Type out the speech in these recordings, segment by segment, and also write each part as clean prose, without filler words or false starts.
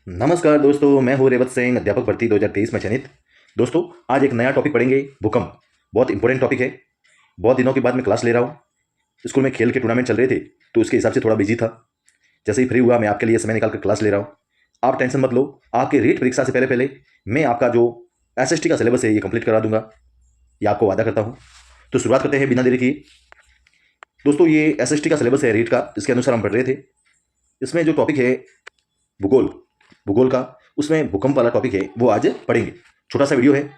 नमस्कार दोस्तों, मैं हूँ रेवत सिंह, अध्यापक भर्ती 2023 में चयनित। दोस्तों, आज एक नया टॉपिक पढ़ेंगे, भूकंप। बहुत इंपॉर्टेंट टॉपिक है। बहुत दिनों के बाद मैं क्लास ले रहा हूँ। स्कूल में खेल के टूर्नामेंट चल रहे थे, तो उसके हिसाब से थोड़ा बिजी था। जैसे ही फ्री हुआ, मैं आपके लिए समय निकाल कर क्लास ले रहा हूँ। आप टेंशन मत लो, आपके रीट परीक्षा से पहले पहले मैं आपका जो SST का सिलेबस है ये कंप्लीट करा दूंगा, ये आपको वादा करता हूँ। तो शुरुआत करते हैं बिना देरी किए। दोस्तों, ये SST का सिलेबस है रीट का, इसके अनुसार हम पढ़ रहे थे। इसमें जो टॉपिक है भूगोल, भूगोल का, उसमें भूकंप वाला टॉपिक है, वो आज पढ़ेंगे। छोटा सा वीडियो है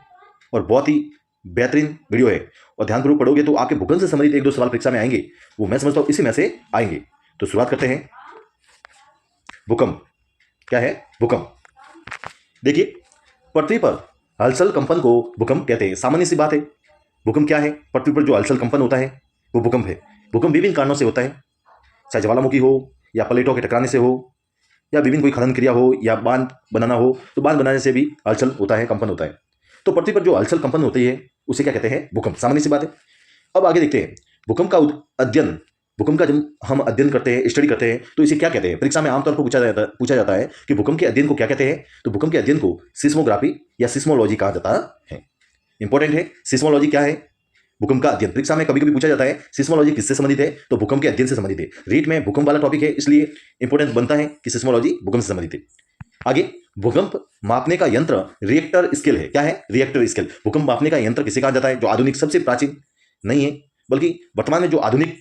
और बहुत ही बेहतरीन वीडियो है, और ध्यानपूर्वक पढ़ोगे तो आपके भूकंप से संबंधित एक दो सवाल परीक्षा में आएंगे, वो मैं समझता हूँ इसी में से आएंगे। तो शुरुआत करते हैं। भूकंप क्या है? भूकंप देखिए, पृथ्वी पर हलचल कंपन को भूकंप कहते हैं। सामान्य सी बात है। भूकंप क्या है? पृथ्वी पर जो हलचल कंपन होता है वो भूकंप है। भूकंप विभिन्न कारणों से होता है, चाहे ज्वालामुखी हो या प्लेटों के टकराने से हो या विभिन्न कोई खनन क्रिया हो या बांध बनाना हो, तो बांध बनाने से भी हलचल होता है, कंपन होता है। तो पृथ्वी पर जो हलचल कंपन होती है उसे क्या कहते हैं? भूकंप। सामान्य सी बात है। अब आगे देखते हैं। भूकंप का अध्ययन, भूकंप का जब हम अध्ययन करते हैं, स्टडी करते हैं, तो इसे क्या कहते हैं? परीक्षा में आमतौर पर पूछा जाता है कि भूकंप के अध्ययन को क्या कहते हैं। तो भूकंप के अध्ययन को सिस्मोग्राफी या सिस्मोलॉजी कहा जाता है। इंपॉर्टेंट है। सिस्मोलॉजी क्या है? भूकंप का अध्ययन। परीक्षा में कभी कभी पूछा जाता है सिस्मोलॉजी किससे संबंधित है, तो भूकंप के अध्ययन से संबंधित है। रीट में भूकंप वाला टॉपिक है, इसलिए इंपॉर्टेंस बनता है कि सिस्मोलॉजी भूकंप से संबंधित है। आगे, भूकंप मापने का यंत्र रिएक्टर स्केल है। क्या है? Richter scale. भूकंप मापने का यंत्र किसे कहा जाता है? जो आधुनिक, सबसे प्राचीन नहीं है, बल्कि वर्तमान में जो आधुनिक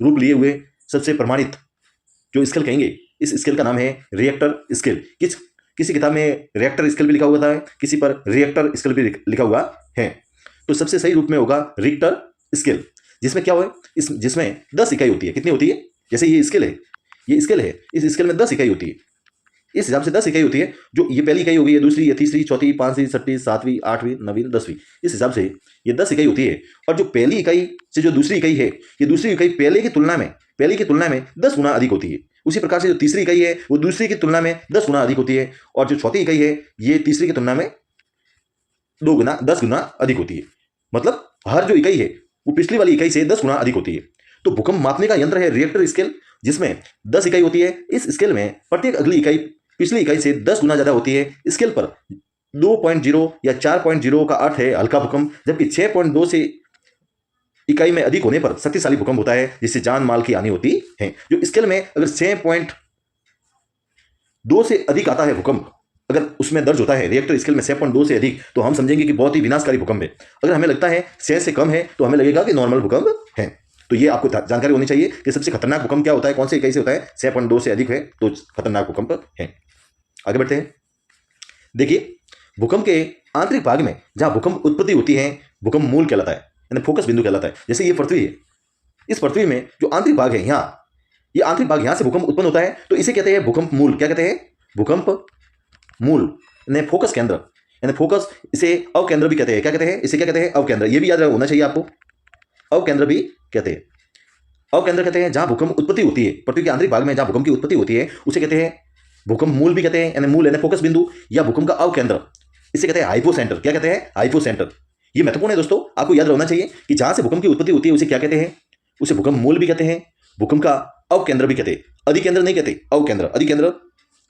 रूप लिए हुए सबसे प्रमाणित जो स्केल कहेंगे, इस स्केल का नाम है रिएक्टर स्केल। किसी किताब में रिएक्टर स्केल भी लिखा हुआ है, किसी पर रिएक्टर स्केल भी लिखा हुआ है। तो सबसे सही रूप में होगा रिक्टर स्केल, जिसमें क्या हो, जिसमें 10 इकाई होती है। कितनी होती है? जैसे ये स्केल है, ये स्केल है, इस स्केल में 10 इकाई होती है। इस हिसाब से 10 इकाई होती है। जो ये पहली इकाई होगी, ये दूसरी, ये तीसरी, चौथी, पांचवीं, छठी, सातवीं, आठवीं, नवीं, 10वीं, इस हिसाब से ये 10 इकाई होती है। और जो पहली इकाई से जो दूसरी इकाई है, ये दूसरी इकाई पहले की तुलना में 10 गुना अधिक होती है। उसी प्रकार से जो तीसरी इकाई है वो दूसरी की तुलना में 10 गुना अधिक होती है, और जो चौथी इकाई है ये तीसरी की तुलना में 10 गुना अधिक होती है। मतलब हर जो इकाई है वो पिछली वाली इकाई से 10 गुना अधिक होती है। तो भूकंप मापने का यंत्र है रिएक्टर स्केल, जिसमें 10 इकाई होती है। इस स्केल में प्रत्येक अगली इकाई पिछली इकाई से 10 गुना ज्यादा होती है। स्केल पर 2.0 या 4.0 का अर्थ है हल्का भूकंप, जबकि 6.2 से इकाई में अधिक होने पर शक्तिशाली भूकंप होता है, जिससे जान माल की हानि होती है। जो स्केल में अगर 6.2 से अधिक आता है भूकंप, अगर उसमें दर्ज होता है रिएक्टर स्केल में 6.2 से अधिक, तो हम समझेंगे कि बहुत ही विनाशकारी भूकंप है। अगर हमें लगता है 6 से कम है, तो हमें लगेगा कि नॉर्मल भूकंप है। तो ये आपको जानकारी होनी चाहिए कि सबसे खतरनाक भूकंप क्या होता है, कौन से इकाई से होता है। 6.2 से अधिक है तो खतरनाक भूकंप है। आगे बढ़ते हैं। देखिए, भूकंप के आंतरिक भाग में जहां भूकंप उत्पत्ति होती है, भूकंप मूल कहलाता है, यानी फोकस बिंदु कहलाता है। जैसे ये पृथ्वी है, इस पृथ्वी में जो आंतरिक भाग है, यहाँ ये आंतरिक भाग, यहां से भूकंप उत्पन्न होता है, तो इसे कहते हैं भूकंप मूल। क्या कहते हैं? भूकंप मूल, यानी फोकस केंद्र, यानी फोकस। इसे अवकेंद्र भी कहते हैं। क्या कहते हैं? इसे क्या कहते हैं? अवकेंद्र। ये भी याद होना चाहिए आपको, अवकेंद्र भी कहते हैं। अवकेंद्र कहते हैं जहां भूकंप उत्पत्ति होती है, पृथ्वी के आंतरिक भाग में जहां भूकंप की उत्पत्ति होती है, उसे कहते हैं भूकंप मूल भी कहते हैं, यानी मूल यानी फोकस बिंदु, या भूकंप का अवकेंद्र, इसे कहते हैं हाइपो सेंटर। क्या कहते हैं? Hypo centre. ये महत्वपूर्ण है दोस्तों, आपको याद रहना चाहिए कि जहां से भूकंप की उत्पत्ति होती है उसे क्या कहते हैं? उसे भूकंप मूल भी कहते हैं, भूकंप का अवकेंद्र भी कहते हैं। अधिकेंद्र नहीं कहते, अवकेंद्र। अधिकेंद्र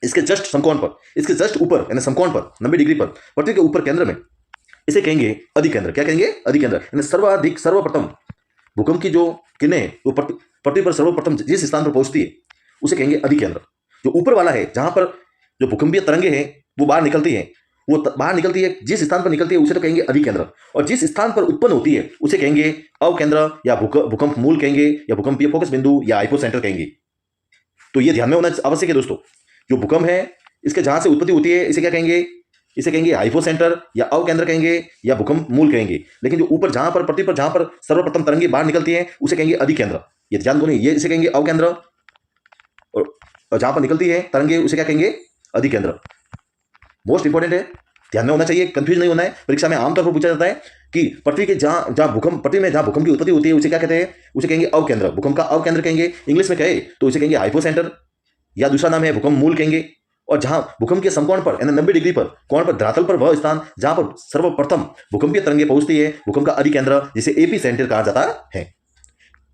इसके जस्ट समकोण पर, इसके जस्ट ऊपर यानी समकोण पर 90 डिग्री पर, पृथ्वी के ऊपर केंद्र में, इसे कहेंगे अधिकेंद्र। क्या कहेंगे? अधिकेंद्र। यानी सर्वाधिक, सर्वप्रथम भूकंप की जो किरणें वो पृथ्वी पर सर्वप्रथम जिस स्थान पर पहुंचती है उसे कहेंगे अधिकेंद्र। जो ऊपर वाला है, जहां पर जो भूकंपीय तरंगे हैं वो बाहर निकलती है, वो बाहर निकलती है, जिस स्थान पर निकलती है उसे तो कहेंगे अधिकेंद्र, और जिस स्थान पर उत्पन्न होती है उसे कहेंगे अवकेंद्र, या भूकंप मूल कहेंगे, या भूकंपीय फोकस बिंदु, या हाइपो सेंटर कहेंगे। तो ये ध्यान में होना आवश्यक है दोस्तों। जो भूकंप है, इसके जहां से उत्पत्ति होती है इसे क्या कहेंगे? इसे कहेंगे हाइपो सेंटर, या अवकेंद्र कहेंगे, या भूकंप मूल कहेंगे। लेकिन जो ऊपर, जहां पर पृथ्वी पर जहां पर सर्वप्रथम तरंगे बाहर निकलती है उसे कहेंगे अधिकेंद्र। ये ध्यान दो नहीं, ये इसे कहेंगे अवकेंद्र, और जहां पर निकलती है तरंगे उसे क्या कहेंगे? अधिकेंद्र। मोस्ट इंपॉर्टेंट है, ध्यान में होना चाहिए, कंफ्यूज नहीं होना है। परीक्षा में आमतौर पर पूछा जाता है कि पृथ्वी के जहां भूकंप, पृथ्वी में जहां भूकंप की उत्पत्ति होती है उसे क्या कहते हैं? उसे कहेंगे अवकेंद्र। भूकंप का अवकेंद्र कहेंगे। इंग्लिश में कहे तो उसे कहेंगे हाइपो सेंटर, या दूसरा नाम है भूकंप मूल कहेंगे। और जहां भूकंप के समकोण पर यानी 90 डिग्री पर कोण पर धरातल पर वह स्थान जहां पर सर्वप्रथम भूकंपीय तरंगे पहुंचती है, भूकंप का अधिकेंद्र, जिसे एपी सेंटर कहा जाता है।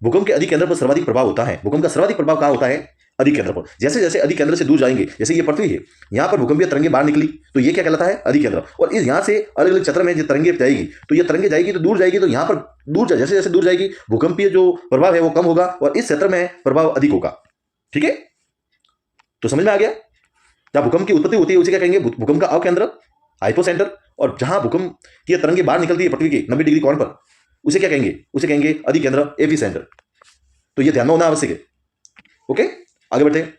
भूकंप के अधिकेंद्र पर सर्वाधिक प्रभाव होता है। भूकंप का सर्वाधिक प्रभाव कहां होता है? अधिक केंद्र पर। जैसे जैसे अधिक केंद्र से दूर जाएंगे, जैसे ये पृथ्वी है, यहाँ पर भूकंपीय तरंगे बाहर निकली तो ये क्या कहलाता है, अधिक केंद्र। और इस यहाँ से अलग अलग क्षेत्र में जो तरंगे जाएगी तो ये तरंगे जाएगी तो दूर जाएगी, तो यहाँ पर दूर जैसे जैसे दूर जाएगी भूकंपीय जो प्रभाव है वो कम होगा और इस क्षेत्र में प्रभाव अधिक होगा। ठीक है, तो समझ में आ गया। जहाँ भूकंप की उत्पत्ति होती है उसे क्या कहेंगे, भूकंप का अवकेंद्र, हाइपोसेंटर। और जहां भूकंप की तरंगे बाहर निकलती है पृथ्वी के 90 डिग्री कोण पर, उसे क्या कहेंगे, उसे कहेंगे अधिक केंद्र, एपीसेंटर। तो ये ध्यान में होना आवश्यक है। ओके, आगे बढ़ते हैं।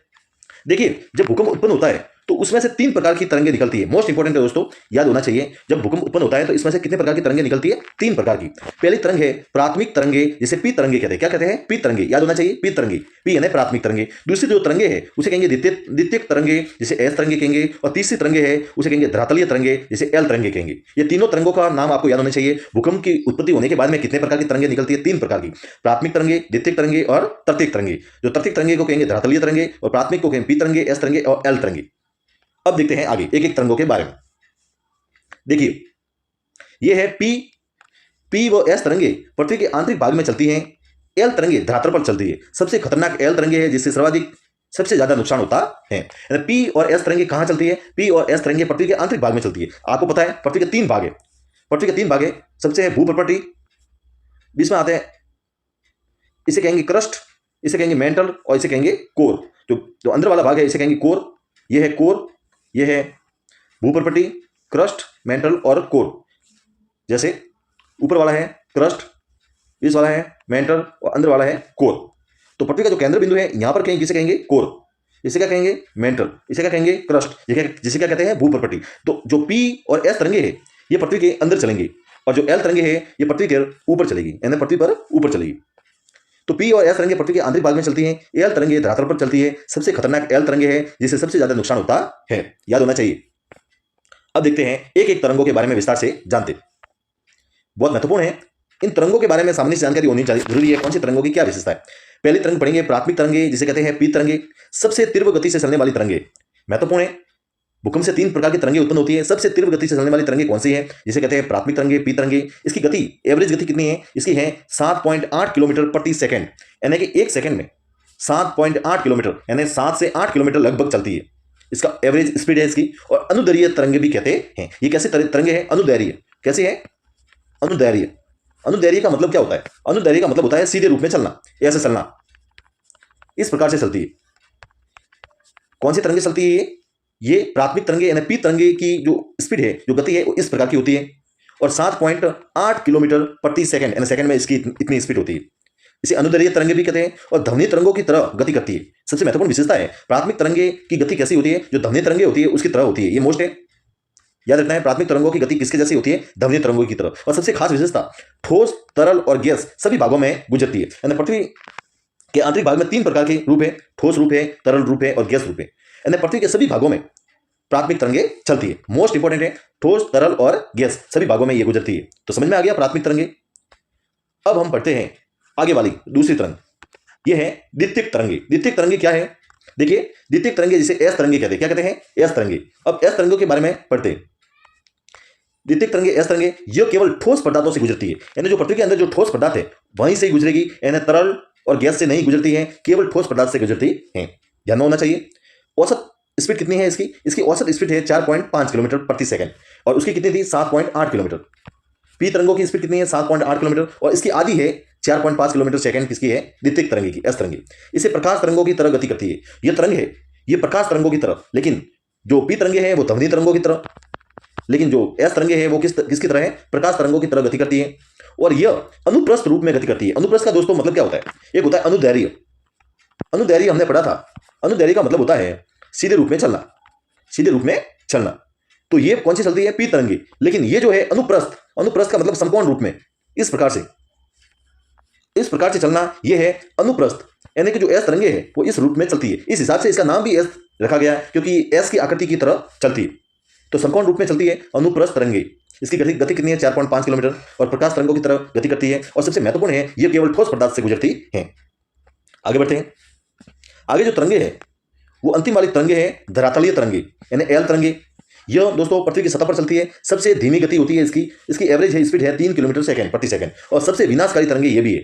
देखिए, जब भूकंप उत्पन्न होता है तो उसमें से 3 प्रकार की तरंगे निकलती है। मोस्ट इंपोर्टेंट है दोस्तों, याद होना चाहिए। जब भूकंप उत्पन्न होता है तो इसमें से कितने प्रकार की तरंगे निकलती है, 3 प्रकार की। पहली तरंग है प्राथमिक तरंगे, जिसे पी तरंगे कहते हैं। क्या कहते हैं, पी तरंगे, याद होना चाहिए, पी तरंगे, पी यानी प्राथमिक तरंगे। दूसरी जो तरंगे है उसे कहेंगे द्वितीयक तरंगे, जिसे एस तरंगे कहेंगे। और तीसरी तरंगे है उसे कहेंगे धरातलीय तरंगे, जिसे एल तरंगे कहेंगे। ये तीनों तरंगों का नाम आपको याद होना चाहिए। भूकंप की उत्पत्ति होने के बाद में कितने प्रकार की तरंगे निकलती है, 3 प्रकार की, प्राथमिक तरंगे, द्वितीयक तरंगे और तृतीयक तरंगे। जो तृतीयक तरंगे को कहेंगे धरातलीय तरंगे और प्राथमिक को कहेंगे पी तरंगे, एस तरंगे और एल तरंगे। अब देखते हैं आगे एक एक तरंगों के बारे में। देखिए, यह है पी व एस तरंगे पृथ्वी के आंतरिक भाग में चलती हैं। एल तरंगे धरातल पर चलती है। सबसे खतरनाक एल तरंगे है, जिससे सबसे ज्यादा नुकसान होता है। पी और एस तरंगे कहां चलती है, पी और एस तरंगे पृथ्वी के आंतरिक भाग में चलती है। आपको पता है पृथ्वी के 3 भाग है, पृथ्वी के 3 भाग है। सबसे है भूप्रपटी, बीच में आते हैं, इसे कहेंगे क्रस्ट, इसे कहेंगे मेंटल और इसे कहेंगे कोर। जो अंदर वाला भाग है इसे कहेंगे कोर। यह है कोर, यह है भूप्रपटी, क्रस्ट, मेंटल और कोर। जैसे ऊपर वाला है क्रस्ट, बीच वाला है मेंटल और अंदर वाला है कोर। तो पृथ्वी का जो केंद्र बिंदु है यहां पर कहेंगे, किसे कहेंगे, कोर। इसे क्या कहेंगे, मेंटल। इसे क्या कहेंगे, क्रस्ट। जिसे क्या कहते हैं, भूप्रपटी। तो जो पी और एस तरंगे है ये पृथ्वी के अंदर चलेंगे और जो एल तरंगे है ये पृथ्वी के ऊपर चलेगी, यानी पृथ्वी पर ऊपर चलेगी। तो पी और एस तरंगे पृथ्वी के आंतरिक भाग में चलती हैं। एल तरंगे धरातल पर चलती है। सबसे खतरनाक एल तरंगे है, जिससे सबसे ज्यादा नुकसान होता है, याद होना चाहिए। अब देखते हैं एक एक तरंगों के बारे में विस्तार से जानते। बहुत महत्वपूर्ण है, इन तरंगों के बारे में सामान्य जानकारी होनी चाहिए, जरूरी है। कौन सी तरंगों की क्या विशेषता है। पहली तरंग पढ़ेंगे प्राथमिक तरंगे, जिसे कहते हैं पी तरंगे, सबसे तीव्र गति से चलने वाली तरंगे। महत्वपूर्ण है, भूकंप से 3 प्रकार की तरंगे उत्पन्न होती है। सबसे तीव्र गति से चलने वाली तरंगे कौन सी है, जिसे कहते हैं प्राथमिक तरंगे, पी तरंगे। इसकी गति, एवरेज गति कितनी है, इसकी है 7.8 किलोमीटर प्रति सेकंड, यानी कि 1 सेकंड में 7.8 किलोमीटर, यानी 7 से 8 किलोमीटर लगभग चलती है। इसका एवरेज स्पीड है इसकी। और अनुदैर्घ्य तरंगे भी कहते हैं। ये कैसे तरंगे हैं, अनुदैर्घ्य। कैसे है, अनुदैर्घ्य। अनुदैर्घ्य का मतलब क्या होता है, अनुदैर्घ्य का मतलब होता है सीधे रूप में चलना, ऐसे चलना, इस प्रकार से चलती है। कौन सी तरंगे चलती है, ये प्राथमिक तरंगे यानी पी तरंगे की जो स्पीड है, जो गति है, वो इस प्रकार की होती है। और 7.8 किलोमीटर प्रति सेकंड, यानी सेकंड में इसकी इतनी स्पीड होती है। इसे अनुदैर्घ्य तरंगे भी कहते हैं। और ध्वनि तरंगों की तरह गति करती है। सबसे महत्वपूर्ण विशेषता है, प्राथमिक तरंगे की गति कैसी होती है, जो ध्वनि तरंगे होती है उसकी तरह होती है। ये मोस्ट है, याद रखना है। प्राथमिक तरंगों की गति किसके जैसी होती है, ध्वनि तरंगों की तरह। और सबसे खास विशेषता, ठोस, तरल और गैस सभी भागों में गुजरती है। यानी पृथ्वी के आंतरिक भाग में 3 प्रकार के रूप है, ठोस रूप है, तरल रूप है और गैस रूप है। यानी पृथ्वी के सभी भागों में प्राथमिक तरंगे चलती है। मोस्ट इंपोर्टेंट है, ठोस, तरल और गैस सभी भागों में ये गुजरती है। तो समझ में आ गया प्राथमिक तरंगे। अब हम पढ़ते हैं आगे वाली दूसरी तरंग, यह है द्वितीयक तरंगे। द्वितीयक तरंगे क्या है, देखिए, द्वितीयक तरंगे जिसे एस तरंगे कहते हैं। क्या कहते हैं, एस तरंगे। अब एस तरंगों के बारे में पढ़ते हैं। द्वितीयक तरंगे, एस तरंगे, यह केवल ठोस पदार्थों से गुजरती है। यानी जो पृथ्वी के अंदर जो ठोस पदार्थ है वहीं से ही गुजरेगी, यानी तरल और गैस से नहीं गुजरती है, केवल ठोस पदार्थ से गुजरती है। ध्यान होना चाहिए। औसत स्पीड कितनी है इसकी औसत स्पीड है 4.5 किलोमीटर प्रति सेकंड। और उसकी कितनी थी, 7.8 किलोमीटर। पी तरंगों की स्पीड कितनी है, 7.8 किलोमीटर। और इसकी आधी है 4.5 किलोमीटर सेकंड, किसकी है, द्वितीयक तरंगे की, एस तरंगे। इसे प्रकाश तरंगों की तरह गति करती है। यह तरंग है, यह प्रकाश तरंगों की तरह। लेकिन जो पी तरंगे हैं वो ध्वनि तरंगों की तरह, लेकिन जो एस तरंगे हैं वो किसकी तरह है, प्रकाश तरंगों की तरह गति करती है। और यह अनुप्रस्थ रूप में गति करती है। अनुप्रस्थ का दोस्तों मतलब क्या होता है, एक होता है अनुदैर्घ्य। अनुदैर्घ्य हमने पढ़ा था। अनुदैर्घ्य का मतलब होता है सीधे रूप में चलना, सीधे रूप में चलना। तो ये कौन सी चलती है, पी तरंगे। लेकिन ये जो है अनुप्रस्थ, अनुप्रस्थ का मतलब समकोण रूप में, इस प्रकार से चलना, यह है अनुप्रस्थ। यानी कि जो एस तरंगे है वो इस रूप में चलती है। इस हिसाब से इसका नाम भी एस रखा गया है, क्योंकि एस की आकृति की तरह चलती है। तो समकोण रूप में चलती है अनुप्रस्थ तरंगे। इसकी गति कितनी है, 4.5 किलोमीटर। और प्रकाश तरंगों की तरह गति करती है। और सबसे महत्वपूर्ण है, यह केवल ठोस पदार्थ से गुजरती है। आगे बढ़ते हैं। आगे जो तरंगे हैं वो अंतिम वाली तरंगे हैं धरातलीय तरंगे, यानी एल तरंगे। यह दोस्तों पृथ्वी की सतह पर चलती है। सबसे धीमी गति होती है इसकी एवरेज है स्पीड है 3 किलोमीटर सेकंड प्रति सेकंड। और सबसे विनाशकारी तरंगे ये भी है।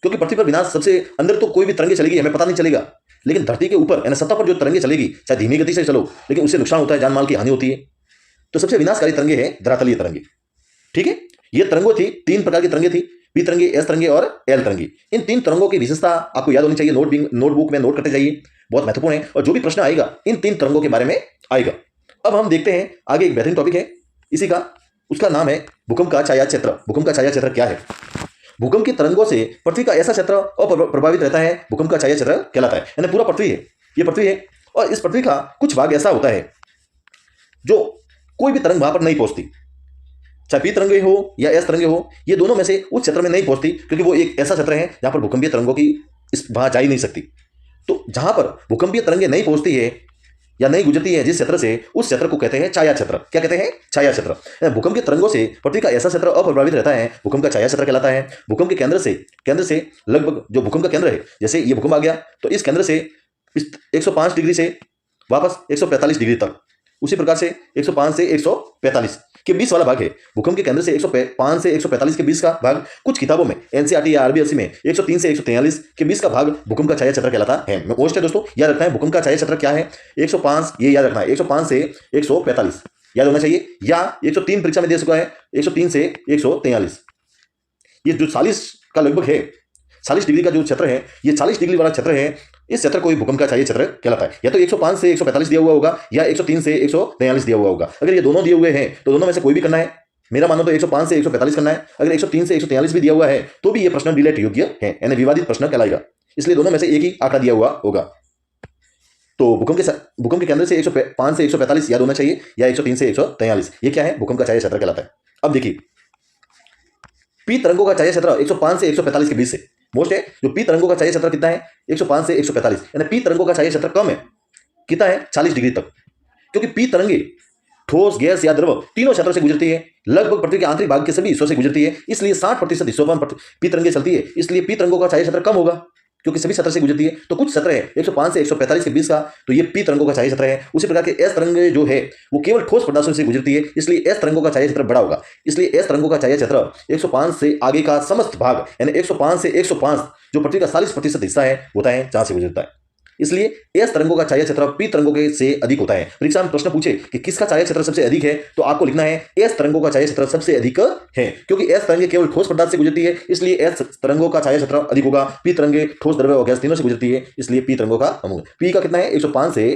क्योंकि पृथ्वी पर विनाश सबसे अंदर तो कोई भी तरंगे चलेगी हमें पता नहीं चलेगा, लेकिन धरती के ऊपर यानी सतह पर जो तरंगे चलेगी चाहे धीमी गति से चलो, लेकिन उससे नुकसान होता है, जान माल की हानि होती है। तो सबसे विनाशकारी तरंगे हैं धरातलीय तरंगे। ठीक है, ये तरंगों थी, 3 प्रकार की तरंगे थी, पी तरंगे, एस तरंगे और एल तरंगे। इन 3 तरंगों की विशेषता आपको याद होनी चाहिए, नोटबुक में नोट करते जाइए, बहुत महत्वपूर्ण है, और जो भी प्रश्न आएगा इन 3 तरंगों के बारे में आएगा। अब हम देखते हैं आगे, एक बेहतरीन टॉपिक है इसी का, उसका नाम है भूकंप का छाया क्षेत्र। भूकंप का छाया क्षेत्र क्या है? भूकंप की तरंगों से पृथ्वी का ऐसा क्षेत्र अप्रभावित रहता है, भूकंप का छाया क्षेत्र कहलाता है। यानी पूरा पृथ्वी है, ये पृथ्वी है, और इस पृथ्वी का कुछ भाग ऐसा होता है जो कोई भी तरंग वहां पर नहीं पहुंचती, चाहे पी तरंगे हो या एस तरंगे हो, ये दोनों में से उस क्षेत्र में नहीं पहुंचती, क्योंकि वो एक ऐसा क्षेत्र है जहां पर भूकंपीय तरंगों की वहां जा ही नहीं सकती। तो जहां पर भूकंपीय तरंगे नहीं पहुंचती है या नहीं गुजरती है जिस क्षेत्र से, उस क्षेत्र को कहते हैं छाया क्षेत्र। क्या कहते हैं? छाया क्षेत्र। भूकंप के तरंगों से पृथ्वी का ऐसा क्षेत्र अप्रभावित रहता है, भूकंप का छाया क्षेत्र कहलाता है। भूकंप के केंद्र से लगभग, जो भूकंप का केंद्र है, जैसे ये भूकंप आ गया तो इस केंद्र से 105 डिग्री से वापस 145 डिग्री तक, उसी प्रकार से 105 से 145 के बीच वाला भाग है भूकंप के केंद्र से 105 से 145 के बीच का भाग। कुछ किताबों में एनसीईआरटी या आरबीएससी में 103 से 143 के बीच का भाग भूकंप का छाया क्षेत्र कहलाता है। मोस्ट है दोस्तों, याद रखना है भूकंप का छाया क्षेत्र क्या है। 105, ये याद रखना है, 105 से 145 याद होना चाहिए, या 103 परीक्षा में दे चुका है, 103 से 143। ये जो 40 का लगभग है, 40 डिग्री का जो क्षेत्र है, ये 40 डिग्री वाला क्षेत्र है, इस क्षेत्र को भूकंप का छाया क्षेत्र कहलाता है। या तो 105 से 145 दिया हुआ होगा, या 103 से 143 दिया हुआ होगा। अगर ये दोनों दिए हुए हैं तो दोनों में से कोई भी करना है। मेरा मानो तो 105 से 145 करना है। अगर 103 से 143 भी दिया हुआ है तो भी ये प्रश्न डिलेट योग्य है, यानी विवादित प्रश्न कहलाएगा, इसलिए दोनों में से एक ही आंकड़ा दिया हुआ होगा। तो भूकंप के केंद्र से 105 से 145 याद होना चाहिए, या 103 से 143, ये क्या है? भूकंप का छाया क्षेत्र कहलाता है। अब देखिए, पी तरंगों का छाया क्षेत्र 105 से 145 के बीच से मोस्ट है। जो पी तरंगों का छाया क्षेत्र कितना है? 105 से 145, यानी पी तरंगों का छाया क्षेत्र कम है, कितना है? 40 डिग्री तक, क्योंकि पी तरंगे ठोस, गैस या द्रव तीनों क्षेत्रों से गुजरती है, लगभग पृथ्वी के आंतरिक भाग के सभी हिस्सों से गुजरती है, इसलिए 60% हिस्सों पर पी तरंगे चलती है, इसलिए पी तरंगों का छाया क्षेत्र कम होगा, क्योंकि सभी क्षेत्र से गुजरती है। तो कुछ क्षेत्र है 105 से 145 के बीच का, तो ये पी तरंगों का छाया क्षेत्र है। उसी प्रकार के एस तरंगे जो है वो केवल ठोस पदार्थों से गुजरती है, इसलिए एस तरंगों का छाया क्षेत्र बड़ा होगा। इसलिए एस तरंगों का छाया क्षेत्र 105 से आगे का समस्त भाग, यानी 105 से 105 जो पृथ्वी का 40% हिस्सा है होता है जहां से गुजरता है। इसलिए एस तरंगों का छाया क्षेत्र पी तरंगों के से अधिक होता है। परीक्षा में प्रश्न पूछे कि किसका छाया क्षेत्र सबसे अधिक है, तो आपको लिखना है एस तरंगों का छाया क्षेत्र सबसे अधिक है, क्योंकि एस तरंगे केवल ठोस पदार्थ से गुजरती है, इसलिए एस तरंगों का छाया क्षेत्र अधिक होगा। पी तरंगे ठोस, द्रव्य और गैस तीनों से गुजरती है, इसलिए पी तरंगों का अमूल। पी का कितना है? 105 से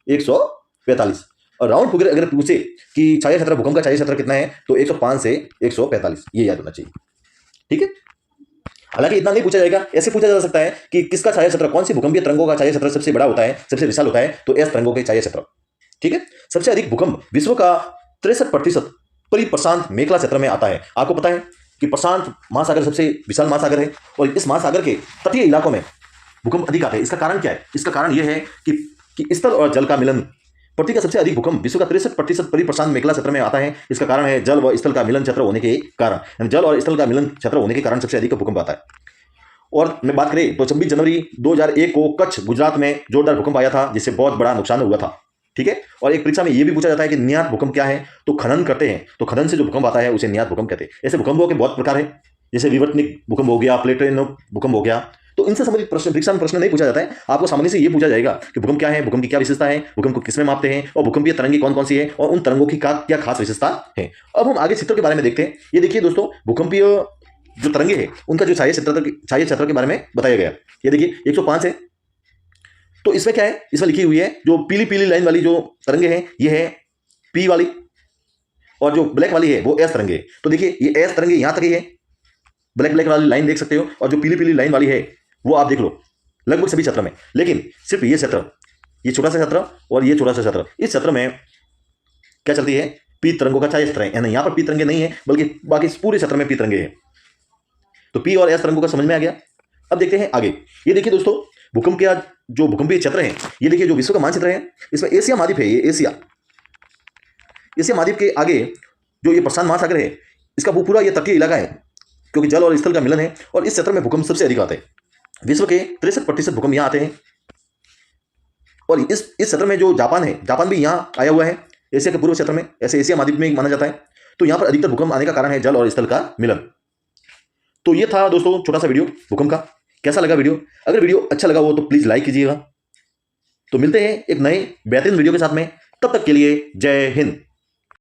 145। और राउंड फिगर अगर पूछे कि छाया क्षेत्र, भूकंप का छाया क्षेत्र कितना है, तो 105 से 145, ये याद होना चाहिए। ठीक है, हालांकि इतना नहीं पूछा जाएगा, ऐसे पूछा जा सकता है कि किसका छाया क्षेत्र, कौन सी भूकंपीय तरंगों का छाया क्षेत्र सबसे बड़ा होता है, सबसे विशाल होता है, तो एस तरंगों के छाया क्षेत्र। ठीक है, सबसे अधिक भूकंप विश्व का 63% परिप्रशांत मेखला क्षेत्र में आता है। आपको पता है कि प्रशांत महासागर सबसे विशाल महासागर है, और इस महासागर के तटीय इलाकों में भूकंप अधिक आते हैं। इसका कारण क्या है? इसका कारण यह है कि स्थल और जल का मिलन। पृथ्वी का सबसे अधिक भूकंप विश्व का 63% परिप्रशांत मेखला क्षेत्र में आता है। इसका कारण है जल व स्थल का मिलन क्षेत्र होने के कारण, जल और स्थल का मिलन क्षेत्र होने के कारण सबसे अधिक भूकंप आता है। और मैं बात करें तो 26 जनवरी 2001 को कच्छ, गुजरात में जोरदार भूकंप आया था, जिससे बहुत बड़ा नुकसान हुआ था। ठीक है, और एक परीक्षा में यह भी पूछा जाता है कि नियात भूकंप क्या है, तो खनन करते हैं तो खनन से जो भूकंप आता है उसे नियात भूकंप कहते हैं। ऐसे भूकंपों के बहुत प्रकार है, जैसे विवर्तनिक भूकंप हो गया, प्लेटेनो भूकंप हो गया, तो इनसे संबंधित प्रश्न परीक्षा में प्रश्न नहीं पूछा जाता है। आपको सामान्य से ये पूछा जाएगा कि भूकंप क्या है, भूकंप की क्या विशेषता है, भूकंप को किसमें मापते हैं, और भूकंपीय तरंगे कौन कौन सी है, और उन तरंगों की क्या खास विशेषता है। अब हम आगे चित्र के बारे में देखते हैं। ये देखिए दोस्तों, भूकंपीय जो तरंगे हैं उनका जो छाया क्षेत्र के बारे में बताया गया। ये देखिए 105 है, तो इसमें क्या है, इसमें लिखी हुई है जो पीली पीली लाइन वाली जो तरंगे हैं ये है पी वाली, और जो ब्लैक वाली है वो एस तरंगे। तो देखिए ये एस तरंगे यहां तक ही है, ब्लैक वाली लाइन देख सकते हो, और जो पीली पीली लाइन वाली है वो आप देख लो लगभग सभी क्षेत्र में, लेकिन सिर्फ ये क्षेत्र, ये छोटा सा क्षेत्र और ये छोटा सा क्षेत्र, इस क्षेत्र में क्या चलती है? पी तरंगों का छाया क्षेत्र है, यानी यहां पर पी तरंगे नहीं है, बल्कि बाकी पूरे क्षेत्र में पी तरंगे हैं। तो पी और एस तरंगों का समझ में आ गया। अब देखते हैं आगे। ये देखिए दोस्तों, भूकंप का जो भूकंपीय क्षेत्र है, ये देखिए जो विश्व का मानचित्र है, इसमें एशिया महाद्वीप है, ये एशिया महाद्वीप के आगे जो ये प्रशांत महासागर है, इसका वो पूरा ये तटीय इलाका है, क्योंकि जल और स्थल का मिलन है, और इस क्षेत्र में भूकंप सबसे अधिक आते हैं। विश्व के 63% भूकंप यहां आते हैं, और इस क्षेत्र में जो जापान है, जापान भी यहां आया हुआ है, एशिया के पूर्व क्षेत्र में, ऐसे एशिया महाद्वीप में माना जाता है। तो यहां पर अधिकतर भूकंप आने का कारण है जल और स्थल का मिलन। तो ये था दोस्तों छोटा सा वीडियो भूकंप का। कैसा लगा वीडियो? अगर वीडियो अच्छा लगा हो तो प्लीज़ लाइक कीजिएगा। तो मिलते हैं एक नए बेहतरीन वीडियो के साथ में, तब तक के लिए जय हिंद।